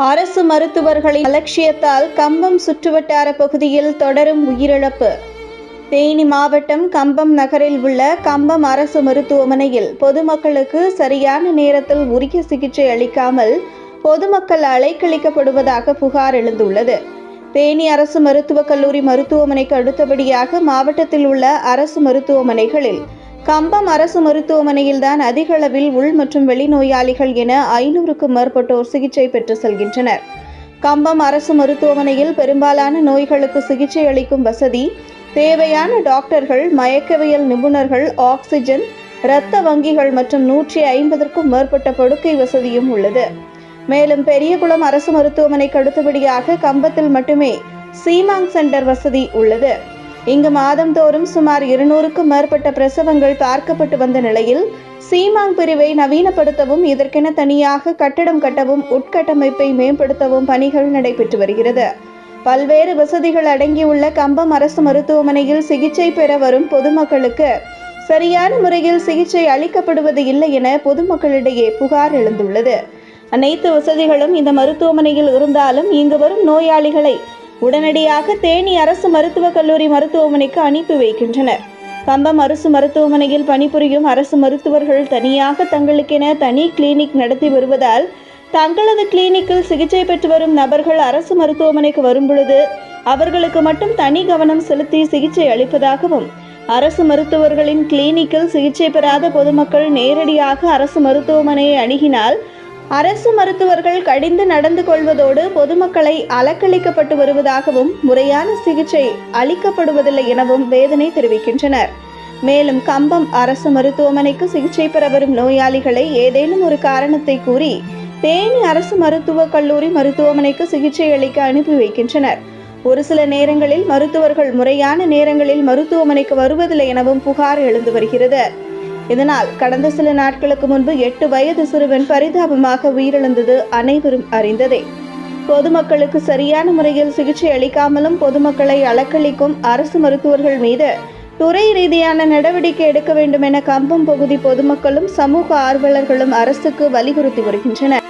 அரசு மருத்துவர்களின் அலட்சியத்தால் கம்பம் சுற்றுவட்டார பகுதியில் தொடரும் உயிரிழப்பு. தேனி மாவட்டம் கம்பம் நகரில் உள்ள கம்பம் அரசு மருத்துவமனையில் பொதுமக்களுக்கு சரியான நேரத்தில் உரிய சிகிச்சை அளிக்காமல் பொதுமக்கள் அலைக்கழிக்கப்படுவதாக புகார் எழுந்துள்ளது. தேனி அரசு மருத்துவக் கல்லூரி மருத்துவமனைக்கு அடுத்தபடியாக மாவட்டத்தில் உள்ள அரசு மருத்துவமனைகளில் கம்பம் அரசு மருத்துவமனையில்தான் அதிக அளவில் உள் மற்றும் வெளிநோயாளிகள் என 500க்கும் மேற்பட்டோர் சிகிச்சை பெற்று செல்கின்றனர். கம்பம் அரசு மருத்துவமனையில் பெரும்பாலான நோய்களுக்கு சிகிச்சை அளிக்கும் வசதி, தேவையான டாக்டர்கள், மயக்கவியல் நிபுணர்கள், ஆக்சிஜன், இரத்த வங்கிகள் மற்றும் 150க்கும் மேற்பட்ட படுக்கை வசதியும் உள்ளது. மேலும் பெரியகுளம் அரசு மருத்துவமனைக்கு அடுத்தபடியாக கம்பத்தில் மட்டுமே சீமாங் சென்டர் வசதி உள்ளது. இங்கு மாதந்தோறும் சுமார் 200க்கும் மேற்பட்ட பிரசவங்கள் பார்க்கப்பட்டு வந்த நிலையில் சீமாங் பிரிவை நவீனப்படுத்தவும், இதற்கென தனியாக கட்டடம் கட்டவும், உட்கட்டமைப்பை மேம்படுத்தவும் பணிகள் நடைபெற்று வருகிறது. பல்வேறு வசதிகள் அடங்கியுள்ள கம்பம் அரசு மருத்துவமனையில் சிகிச்சை பெற வரும் பொதுமக்களுக்கு சரியான முறையில் சிகிச்சை அளிக்கப்படுவது இல்லை என பொதுமக்களிடையே புகார் எழுந்துள்ளது. அனைத்து வசதிகளும் இந்த மருத்துவமனையில் இருந்தாலும் இங்கு வரும் நோயாளிகளை உடனடியாக தேனி அரசு மருத்துவக் கல்லூரி மருத்துவமனைக்கு அனுப்பி வைக்கின்றனர். கம்பம் அரசு மருத்துவமனையில் பணிபுரியும் அரசு மருத்துவர்கள் தனியாக தங்களுக்கென தனி கிளினிக் நடத்தி வருவதால் தங்களது கிளினிக்கில் சிகிச்சை பெற்று வரும் நபர்கள் அரசு மருத்துவமனைக்கு வரும்பொழுது அவர்களுக்கு மட்டும் தனி கவனம் செலுத்தி சிகிச்சை அளிப்பதாகவும், அரசு மருத்துவர்களின் கிளினிக்கில் சிகிச்சை பெறாத பொதுமக்கள் நேரடியாக அரசு மருத்துவமனையை அணுகினால் அரசு மருத்துவர்கள் கடிந்து நடந்து கொள்வதோடு பொதுமக்களை அலக்களிக்கப்பட்டு வருவதாகவும், முறையான சிகிச்சை அளிக்கப்படுவதில்லை எனவும் வேதனை தெரிவிக்கின்றனர். மேலும் கம்பம் அரசு மருத்துவமனைக்கு சிகிச்சை பெற வரும் நோயாளிகளை ஏதேனும் ஒரு காரணத்தை கூறி தேனி அரசு மருத்துவக் கல்லூரி மருத்துவமனைக்கு சிகிச்சை அளிக்க அனுப்பி வைக்கின்றனர். ஒரு சில நேரங்களில் மருத்துவர்கள் முறையான நேரங்களில் மருத்துவமனைக்கு வருவதில்லை எனவும் புகார் எழுந்து வருகிறது. இதனால் கடந்த சில நாட்களுக்கு முன்பு 8 வயது சிறுவன் பரிதாபமாக உயிரிழந்தது அனைவரும் அறிந்ததே. பொதுமக்களுக்கு சரியான முறையில் சிகிச்சை அளிக்காமலும் பொதுமக்களை அலக்களிக்கும் அரசு மருத்துவர்கள் மீது துறை ரீதியான நடவடிக்கை எடுக்க வேண்டும் என கம்பம் பகுதி பொதுமக்களும் சமூக ஆர்வலர்களும் அரசுக்கு வலியுறுத்தி வருகின்றனர்.